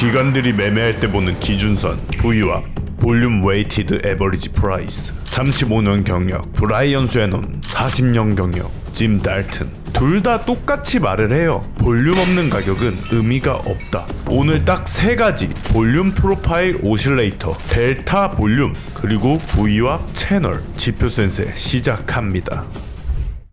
기관들이 매매할 때 보는 기준선 VWAP 볼륨 웨이티드 에버리지 프라이스. 35년 경력 브라이언 쇠논, 40년 경력 짐 달튼. 둘 다 똑같이 말을 해요. 볼륨 없는 가격은 의미가 없다. 오늘 딱 3가지 볼륨 프로파일 오실레이터, 델타 볼륨, 그리고 VWAP 채널 지표 센세 시작합니다.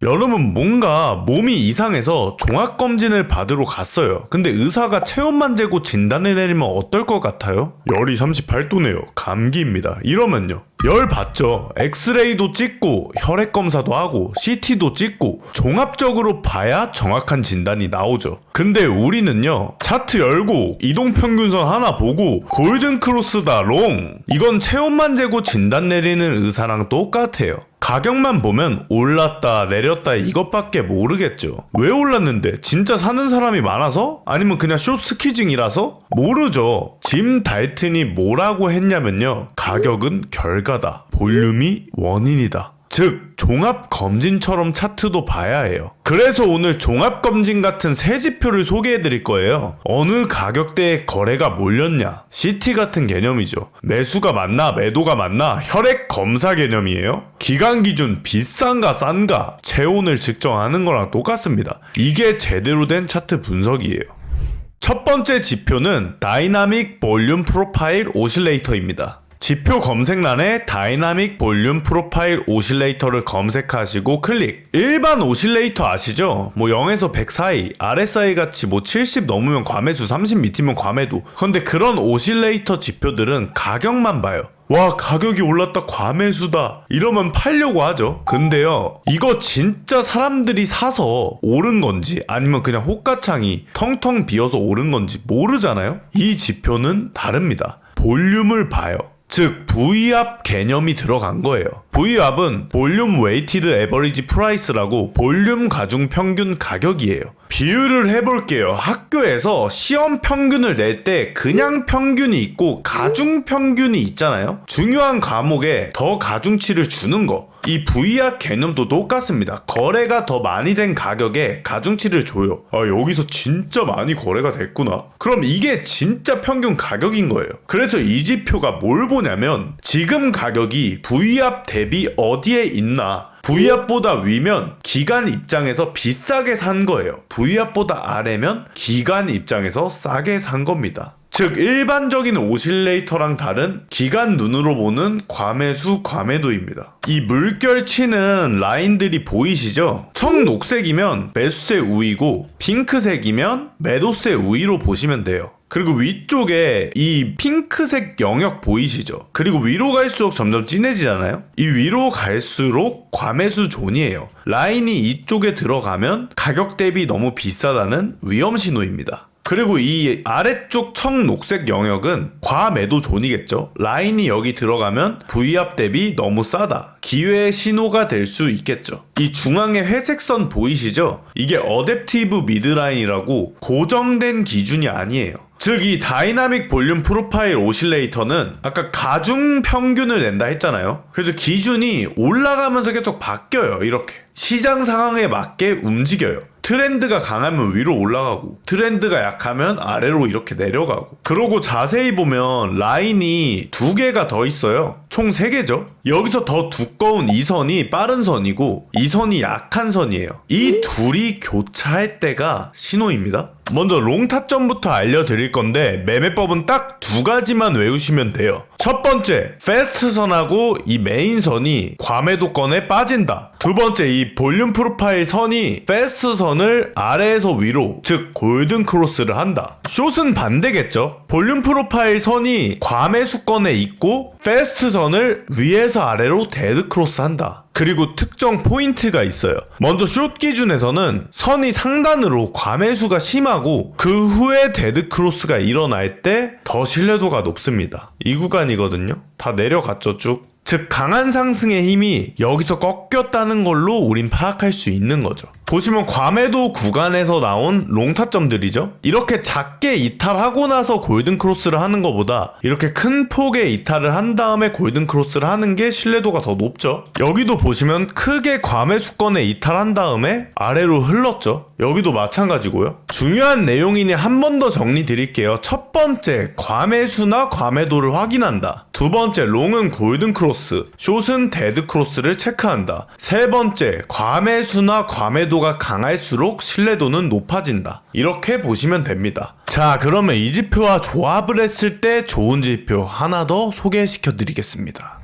여러분, 뭔가 몸이 이상해서 종합검진을 받으러 갔어요. 근데 의사가 체온만 재고 진단을 내리면 어떨 것 같아요? 열이 38도네요. 감기입니다. 이러면요, 열 받죠. 엑스레이도 찍고 혈액검사도 하고 CT도 찍고 종합적으로 봐야 정확한 진단이 나오죠. 근데 우리는요, 차트 열고 이동평균선 하나 보고 골든크로스다 롱, 이건 체온만 재고 진단 내리는 의사랑 똑같아요. 가격만 보면 올랐다 내렸다 이것밖에 모르겠죠. 왜 올랐는데? 진짜 사는 사람이 많아서? 아니면 그냥 숏스퀴징이라서? 모르죠. 짐 달튼이 뭐라고 했냐면요, 가격은 결과다, 볼륨이 원인이다. 즉 종합검진처럼 차트도 봐야 해요. 그래서 오늘 종합검진 같은 세 지표를 소개해드릴 거예요. 어느 가격대에 거래가 몰렸냐, CT 같은 개념이죠. 매수가 맞나 매도가 맞나 혈액 검사 개념이에요. 기간 기준 비싼가 싼가 체온을 측정하는 거랑 똑같습니다. 이게 제대로 된 차트 분석이에요. 첫 번째 지표는 다이나믹 볼륨 프로파일 오실레이터입니다. 지표 검색란에 다이나믹 볼륨 프로파일 오실레이터를 검색하시고 클릭. 일반 오실레이터 아시죠? 뭐 0에서 100 사이, RSI 같이 뭐 70 넘으면 과매수, 30 밑이면 과매도. 근데 그런 오실레이터 지표들은 가격만 봐요. 와, 가격이 올랐다, 과매수다, 이러면 팔려고 하죠. 근데요, 이거 진짜 사람들이 사서 오른 건지 아니면 그냥 호가창이 텅텅 비어서 오른 건지 모르잖아요. 이 지표는 다릅니다. 볼륨을 봐요. 즉 VWAP 개념이 들어간 거예요. VWAP은 볼륨 웨이티드 에버리지 프라이스라고 볼륨 가중 평균 가격이에요. 비유를 해볼게요. 학교에서 시험 평균을 낼 때 그냥 평균이 있고 가중 평균이 있잖아요. 중요한 과목에 더 가중치를 주는 거. 이 VWAP 개념도 똑같습니다. 거래가 더 많이 된 가격에 가중치를 줘요. 아, 여기서 진짜 많이 거래가 됐구나. 그럼 이게 진짜 평균 가격인 거예요. 그래서 이 지표가 뭘 보냐면, 지금 가격이 VWAP 대비 어디에 있나, VWAP보다 위면 기관 입장에서 비싸게 산 거예요. VWAP보다 아래면 기관 입장에서 싸게 산 겁니다. 즉 일반적인 오실레이터랑 다른 기관 눈으로 보는 과매수 과매도입니다. 이 물결치는 라인들이 보이시죠? 청녹색이면 매수세 우위고 핑크색이면 매도세 우위로 보시면 돼요. 그리고 위쪽에 이 핑크색 영역 보이시죠? 그리고 위로 갈수록 점점 진해지잖아요? 이 위로 갈수록 과매수 존이에요. 라인이 이쪽에 들어가면 가격 대비 너무 비싸다는 위험 신호입니다. 그리고 이 아래쪽 청녹색 영역은 과매도 존이겠죠. 라인이 여기 들어가면 VWAP 대비 너무 싸다, 기회의 신호가 될 수 있겠죠. 이 중앙에 회색선 보이시죠? 이게 어댑티브 미드라인이라고 고정된 기준이 아니에요. 즉 이 다이나믹 볼륨 프로파일 오실레이터는 아까 가중 평균을 낸다 했잖아요. 그래서 기준이 올라가면서 계속 바뀌어요. 이렇게 시장 상황에 맞게 움직여요. 트렌드가 강하면 위로 올라가고 트렌드가 약하면 아래로 이렇게 내려가고. 그러고 자세히 보면 라인이 2개가 더 있어요. 총 3개죠. 여기서 더 두꺼운 이 선이 빠른 선이고 이 선이 약한 선이에요. 이 둘이 교차할 때가 신호입니다. 먼저 롱 타점부터 알려드릴 건데 매매법은 딱 2가지만 외우시면 돼요. 첫 번째, 패스트선하고 이 메인선이 과매도권에 빠진다. 두 번째, 이 볼륨 프로파일 선이 패스트선을 아래에서 위로, 즉 골든크로스를 한다. 숏은 반대겠죠. 볼륨 프로파일 선이 과매수권에 있고 패스트선을 위에서 아래로 데드크로스 한다. 그리고 특정 포인트가 있어요. 먼저 숏 기준에서는 선이 상단으로 과매수가 심하고 그 후에 데드크로스가 일어날 때 더 신뢰도가 높습니다. 이 구간이거든요. 다 내려갔죠, 쭉. 즉 강한 상승의 힘이 여기서 꺾였다는 걸로 우린 파악할 수 있는 거죠. 보시면 과매도 구간에서 나온 롱 타점들이죠. 이렇게 작게 이탈하고 나서 골든 크로스를 하는 것보다 이렇게 큰 폭의 이탈을 한 다음에 골든 크로스를 하는 게 신뢰도가 더 높죠. 여기도 보시면 크게 과매수권에 이탈한 다음에 아래로 흘렀죠. 여기도 마찬가지고요. 중요한 내용이니 한 번 더 정리 드릴게요. 첫 번째, 과매수나 과매도를 확인한다. 두 번째, 롱은 골든 크로스, 숏은 데드 크로스를 체크한다. 세 번째, 과매수나 과매도가 강할수록 신뢰도는 높아진다. 이렇게 보시면 됩니다. 자, 그러면 이 지표와 조합을 했을 때 좋은 지표 하나 더 소개시켜 드리겠습니다.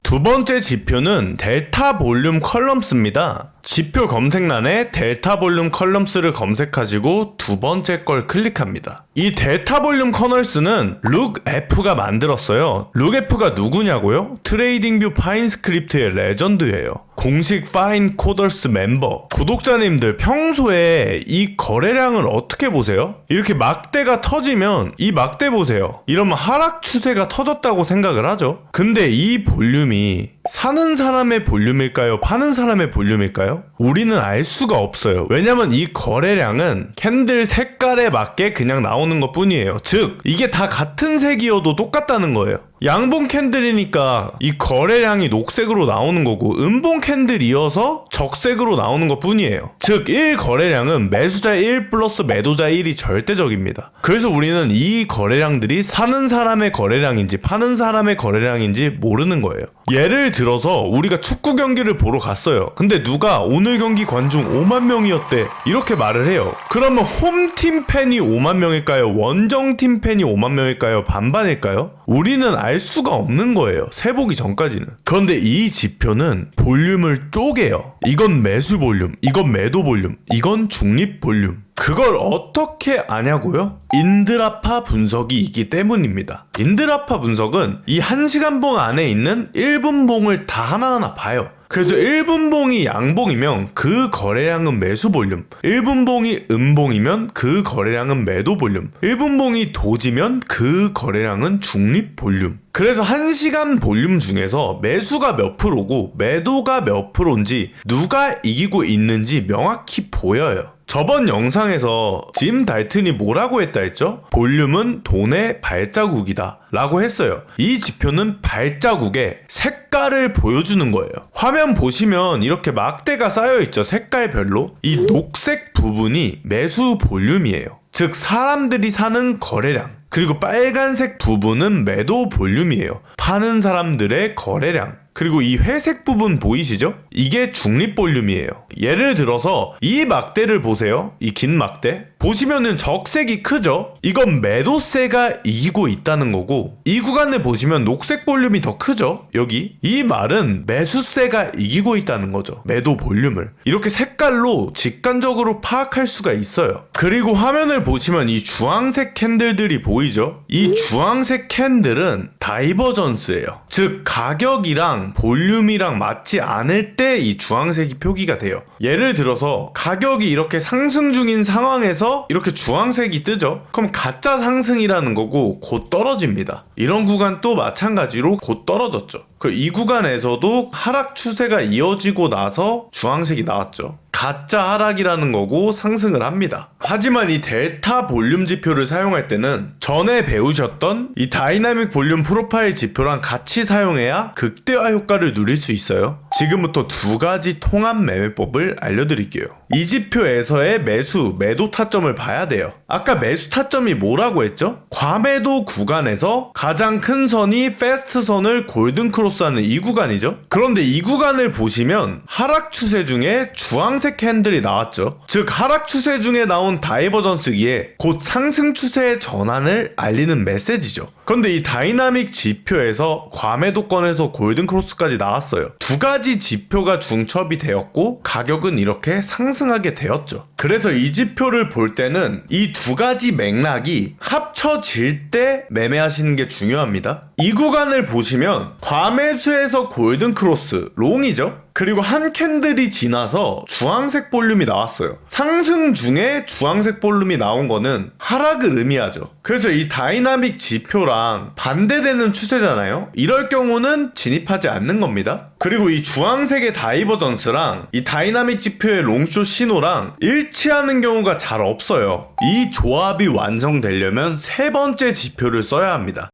두 번째 지표는 델타 볼륨 컬럼스입니다. 지표 검색란에 델타 볼륨 컬럼스를 검색하시고 두 번째 걸 클릭합니다. 이 델타 볼륨 커널스는 룩F가 만들었어요. 룩F가 누구냐고요? 트레이딩뷰 파인 스크립트의 레전드예요. 공식 파인 코더스 멤버. 구독자님들 평소에 이 거래량을 어떻게 보세요? 이렇게 막대가 터지면 이 막대 보세요. 이러면 하락 추세가 터졌다고 생각을 하죠. 근데 이 볼륨이 사는 사람의 볼륨일까요? 파는 사람의 볼륨일까요? 우리는 알 수가 없어요. 왜냐면 이 거래량은 캔들 색깔에 맞게 그냥 나오는 것 뿐이에요. 즉 이게 다 같은 색이어도 똑같다는 거예요. 양봉 캔들이니까 이 거래량이 녹색으로 나오는 거고, 음봉 캔들이어서 적색으로 나오는 것 뿐이에요. 즉 1 거래량은 매수자 1 플러스 매도자 1이 절대적입니다. 그래서 우리는 이 거래량들이 사는 사람의 거래량인지 파는 사람의 거래량인지 모르는 거예요. 예를 들어서 우리가 축구 경기를 보러 갔어요. 근데 누가 오늘 경기 관중 5만 명이었대 이렇게 말을 해요. 그러면 홈팀 팬이 5만 명일까요? 원정팀 팬이 5만 명일까요? 반반일까요? 우리는 알 수가 없는 거예요. 세보기 전까지는. 그런데 이 지표는 볼륨을 쪼개요. 이건 매수 볼륨, 이건 매도 볼륨, 이건 중립 볼륨. 그걸 어떻게 아냐고요? 인드라파 분석이 있기 때문입니다. 인드라파 분석은 이 1시간봉 안에 있는 1분봉을 다 하나하나 봐요. 그래서 1분봉이 양봉이면 그 거래량은 매수 볼륨, 1분봉이 음봉이면 그 거래량은 매도 볼륨, 1분봉이 도지면 그 거래량은 중립 볼륨. 그래서 1시간 볼륨 중에서 매수가 몇 프로고 매도가 몇 프로인지 누가 이기고 있는지 명확히 보여요. 저번 영상에서 짐 달튼이 뭐라고 했다 했죠? 볼륨은 돈의 발자국이다 라고 했어요. 이 지표는 발자국의 색깔을 보여주는 거예요. 화면 보시면 이렇게 막대가 쌓여있죠. 색깔별로. 이 녹색 부분이 매수 볼륨이에요. 즉 사람들이 사는 거래량. 그리고 빨간색 부분은 매도 볼륨이에요. 파는 사람들의 거래량. 그리고 이 회색 부분 보이시죠? 이게 중립 볼륨이에요. 예를 들어서 이 막대를 보세요. 이 긴 막대. 보시면은 적색이 크죠? 이건 매도세가 이기고 있다는 거고, 이 구간을 보시면 녹색 볼륨이 더 크죠? 여기. 이 말은 매수세가 이기고 있다는 거죠. 매도 볼륨을. 이렇게 색깔로 직관적으로 파악할 수가 있어요. 그리고 화면을 보시면 이 주황색 캔들들이 보이죠? 이 주황색 캔들은 다이버전스예요. 즉 가격이랑 볼륨이랑 맞지 않을 때 이 주황색이 표기가 돼요. 예를 들어서 가격이 이렇게 상승 중인 상황에서 이렇게 주황색이 뜨죠? 그럼 가짜 상승이라는 거고 곧 떨어집니다. 이런 구간 또 마찬가지로 곧 떨어졌죠. 이 구간에서도 하락 추세가 이어지고 나서 주황색이 나왔죠. 가짜 하락이라는 거고 상승을 합니다. 하지만 이 델타 볼륨 지표를 사용할 때는 전에 배우셨던 이 다이나믹 볼륨 프로파일 지표랑 같이 사용해야 극대화 효과를 누릴 수 있어요. 지금부터 두 가지 통합 매매법을 알려드릴게요. 이 지표에서의 매수, 매도 타점을 봐야 돼요. 아까 매수 타점이 뭐라고 했죠? 과매도 구간에서 가장 큰 선이 패스트 선을 골든 크로스하는 이 구간이죠. 그런데 이 구간을 보시면 하락 추세 중에 주황색 캔들이 나왔죠. 즉 하락 추세 중에 나온 다이버전스기에 곧 상승 추세의 전환을 알리는 메시지죠. 그런데 이 다이나믹 지표에서 과매도권에서 골든 크로스까지 나왔어요. 두 가지 지표가 중첩이 되었고 가격은 이렇게 상승하게 되었죠. 그래서 이 지표를 볼 때는 이 두 가지 맥락이 합쳐질 때 매매하시는 게 중요합니다. 이 구간을 보시면 과매수에서 골든 크로스, 롱이죠? 그리고 한 캔들이 지나서 주황색 볼륨이 나왔어요. 상승 중에 주황색 볼륨이 나온 거는 하락을 의미하죠. 그래서 이 다이나믹 지표랑 반대되는 추세잖아요. 이럴 경우는 진입하지 않는 겁니다. 그리고 이 주황색의 다이버전스랑 이 다이나믹 지표의 롱숏 신호랑 일치하는 경우가 잘 없어요. 이 조합이 완성되려면 세 번째 지표를 써야 합니다.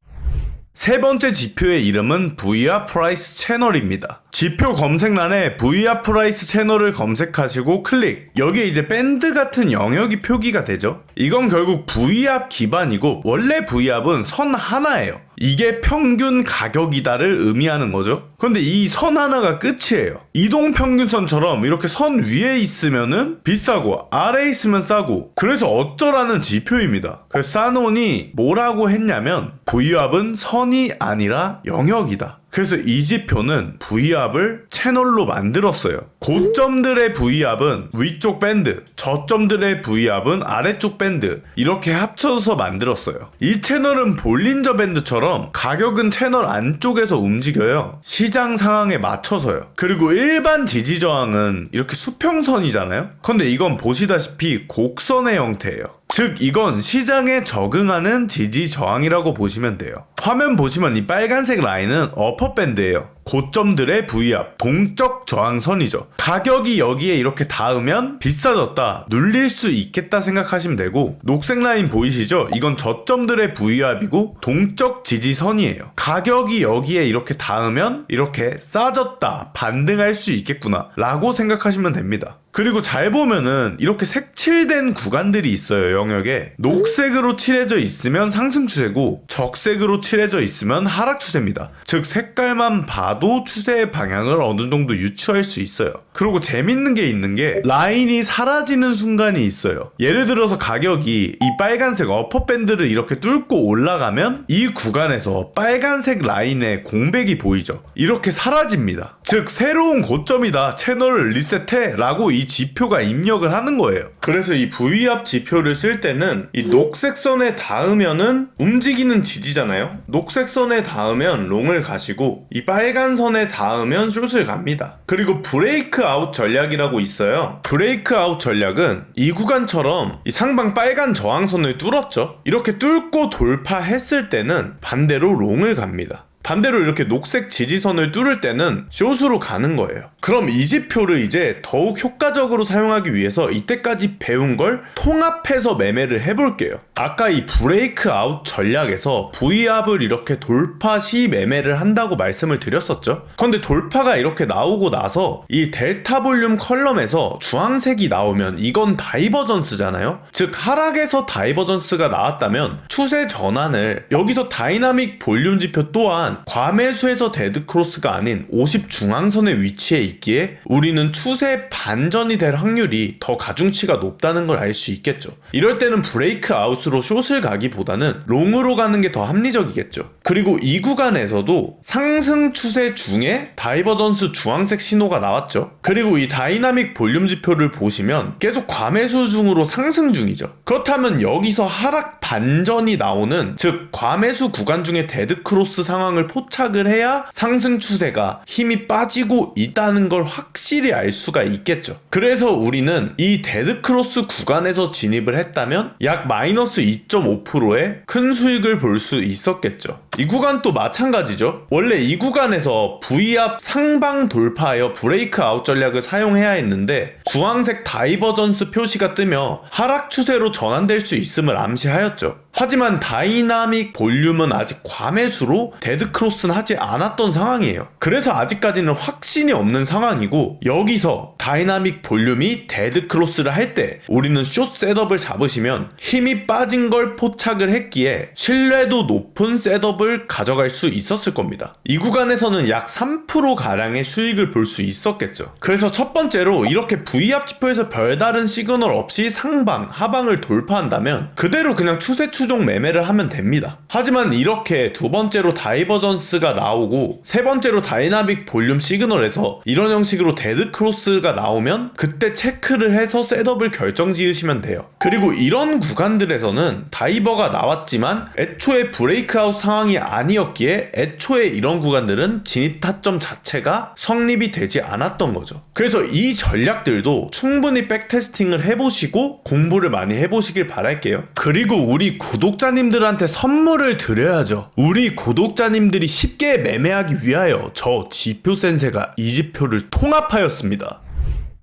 세 번째 지표의 이름은 VR 프라이스 채널입니다. 지표 검색란에 VR 프라이스 채널을 검색하시고 클릭. 여기에 이제 밴드 같은 영역이 표기가 되죠. 이건 결국 V압 기반이고 원래 V압은 선 하나예요. 이게 평균 가격이다를 의미하는 거죠. 근데 이 선 하나가 끝이에요. 이동평균선처럼 이렇게 선 위에 있으면은 비싸고 아래에 있으면 싸고, 그래서 어쩌라는 지표입니다. 그래서 사논이 뭐라고 했냐면 V압은 선이 아니라 영역이다. 그래서 이 지표는 V압을 채널로 만들었어요. 고점들의 V압은 위쪽 밴드, 저점들의 V압은 아래쪽 밴드, 이렇게 합쳐서 만들었어요. 이 채널은 볼린저 밴드처럼 가격은 채널 안쪽에서 움직여요. 시장 상황에 맞춰서요. 그리고 일반 지지 저항은 이렇게 수평선이잖아요. 근데 이건 보시다시피 곡선의 형태예요. 즉 이건 시장에 적응하는 지지 저항이라고 보시면 돼요. 화면 보시면 이 빨간색 라인은 어퍼밴드예요. 고점들의 V압, 동적 저항선이죠. 가격이 여기에 이렇게 닿으면 비싸졌다, 눌릴 수 있겠다 생각하시면 되고, 녹색 라인 보이시죠? 이건 저점들의 V압이고 동적 지지선이에요. 가격이 여기에 이렇게 닿으면 이렇게 싸졌다, 반등할 수 있겠구나 라고 생각하시면 됩니다. 그리고 잘 보면은 이렇게 색칠된 구간들이 있어요. 영역에 녹색으로 칠해져 있으면 상승 추세고 적색으로 칠해져 있으면 하락 추세입니다. 즉 색깔만 봐도 추세의 방향을 어느 정도 유추할 수 있어요. 그리고 재밌는 게 있는 게 라인이 사라지는 순간이 있어요. 예를 들어서 가격이 이 빨간색 어퍼밴드를 이렇게 뚫고 올라가면 이 구간에서 빨간색 라인에 공백이 보이죠. 이렇게 사라집니다. 즉 새로운 고점이다, 채널을 리셋해 라고 이 지표가 입력을 하는 거예요. 그래서 이 V압 지표를 쓸 때는 이 녹색 선에 닿으면은 움직이는 지지잖아요. 녹색 선에 닿으면 롱을 가시고 이 빨간 선에 닿으면 숏을 갑니다. 그리고 브레이크 아웃 전략이라고 있어요. 브레이크 아웃 전략은 이 구간처럼 이 상방 빨간 저항선을 뚫었죠. 이렇게 뚫고 돌파했을 때는 반대로 롱을 갑니다. 반대로 이렇게 녹색 지지선을 뚫을 때는 숏으로 가는 거예요. 그럼 이 지표를 이제 더욱 효과적으로 사용하기 위해서 이때까지 배운 걸 통합해서 매매를 해볼게요. 아까 이 브레이크 아웃 전략에서 V압을 이렇게 돌파 시 매매를 한다고 말씀을 드렸었죠. 그런데 돌파가 이렇게 나오고 나서 이 델타 볼륨 컬럼에서 주황색이 나오면 이건 다이버전스잖아요. 즉 하락에서 다이버전스가 나왔다면 추세 전환을, 여기서 다이나믹 볼륨 지표 또한 과매수에서 데드크로스가 아닌 50 중앙선에 위치해 있기에 우리는 추세 반전이 될 확률이 더 가중치가 높다는 걸 알 수 있겠죠. 이럴 때는 브레이크 아웃으로 숏을 가기보다는 롱으로 가는 게 더 합리적이겠죠. 그리고 이 구간에서도 상승 추세 중에 다이버전스 주황색 신호가 나왔죠. 그리고 이 다이나믹 볼륨 지표를 보시면 계속 과매수 중으로 상승 중이죠. 그렇다면 여기서 하락 반전이 나오는, 즉 과매수 구간 중에 데드크로스 상황을 포착을 해야 상승 추세가 힘이 빠지고 있다는 걸 확실히 알 수가 있겠죠. 그래서 우리는 이 데드크로스 구간에서 진입을 했다면 약 마이너스 2.5%의 큰 수익을 볼 수 있었겠죠. 이 구간도 마찬가지죠. 원래 이 구간에서 V압 상방 돌파하여 브레이크 아웃 전략을 사용해야 했는데 주황색 다이버전스 표시가 뜨며 하락 추세로 전환될 수 있음을 암시하였죠. 하지만 다이나믹 볼륨은 아직 과매수로 데드크로스는 하지 않았던 상황이에요. 그래서 아직까지는 확신이 없는 상황이고, 여기서 다이나믹 볼륨이 데드크로스를 할 때 우리는 숏 셋업을 잡으시면 힘이 빠진 걸 포착을 했기에 신뢰도 높은 셋업을 가져갈 수 있었을 겁니다. 이 구간에서는 약 3%가량의 수익을 볼 수 있었겠죠. 그래서 첫 번째로 이렇게 V압 지표에서 별다른 시그널 없이 상방, 하방을 돌파한다면 그대로 그냥 추세 추종 매매를 하면 됩니다. 하지만 이렇게 두 번째로 다이버전스가 나오고 세 번째로 다이나믹 볼륨 시그널에서 이런 형식으로 데드크로스가 나오면 그때 체크를 해서 셋업을 결정 지으시면 돼요. 그리고 이런 구간들에서는 다이버가 나왔지만 애초에 브레이크아웃 상황이 구간이 아니었기에 애초에 이런 구간들은 진입 타점 자체가 성립이 되지 않았던 거죠. 그래서 이 전략들도 충분히 백테스팅을 해보시고 공부를 많이 해보시길 바랄게요. 그리고 우리 구독자님들한테 선물을 드려야죠. 우리 구독자님들이 쉽게 매매하기 위하여 저 지표 센세가 이 지표를 통합하였습니다.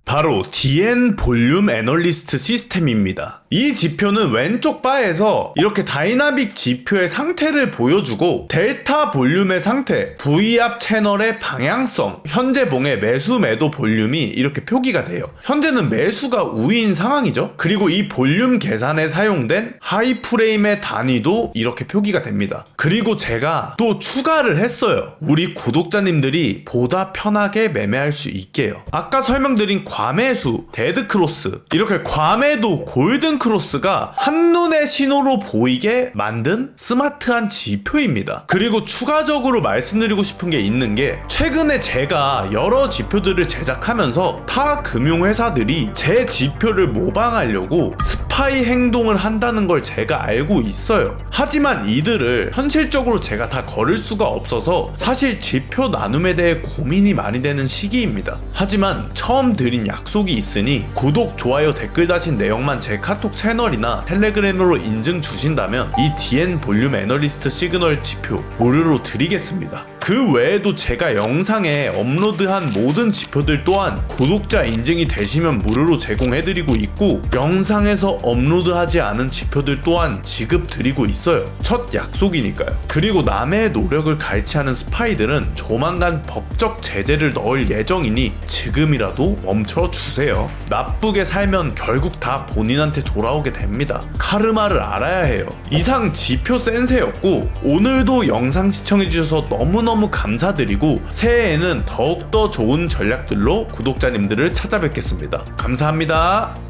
바로 DN 볼륨 애널리스트 시스템입니다. 이 지표는 왼쪽 바에서 이렇게 다이나믹 지표의 상태를 보여주고 델타 볼륨의 상태, V압 채널의 방향성, 현재 봉의 매수 매도 볼륨이 이렇게 표기가 돼요. 현재는 매수가 우위인 상황이죠. 그리고 이 볼륨 계산에 사용된 하이 프레임의 단위도 이렇게 표기가 됩니다. 그리고 제가 또 추가를 했어요. 우리 구독자님들이 보다 편하게 매매할 수 있게요. 아까 설명드린 과매수, 데드크로스, 이렇게 과매도 골든크로스가 한눈에 신호로 보이게 만든 스마트한 지표입니다. 그리고 추가적으로 말씀드리고 싶은 게 있는 게 최근에 제가 여러 지표들을 제작하면서 타 금융회사들이 제 지표를 모방하려고 스파이 행동을 한다는 걸 제가 알고 있어요. 하지만 이들을 현실적으로 제가 다 걸을 수가 없어서 사실 지표 나눔에 대해 고민이 많이 되는 시기입니다. 하지만 처음 드린 약속이 있으니 구독, 좋아요, 댓글 다신 내용만 제 카톡 채널이나 텔레그램으로 인증 주신다면 이 DN 볼륨 애널리스트 시그널 지표 무료로 드리겠습니다. 그 외에도 제가 영상에 업로드한 모든 지표들 또한 구독자 인증이 되시면 무료로 제공해드리고 있고, 영상에서 업로드하지 않은 지표들 또한 지급드리고 있어요. 첫 약속이니까요. 그리고 남의 노력을 갈취하는 스파이들은 조만간 법적 제재를 넣을 예정이니 지금이라도 멈춰주세요. 나쁘게 살면 결국 다 본인한테 돌아오게 됩니다. 카르마를 알아야 해요. 이상 지표 센세였고, 오늘도 영상 시청해주셔서 너무너무 감사드리고 새해에는 더욱더 좋은 전략들로 구독자님들을 찾아뵙겠습니다. 감사합니다.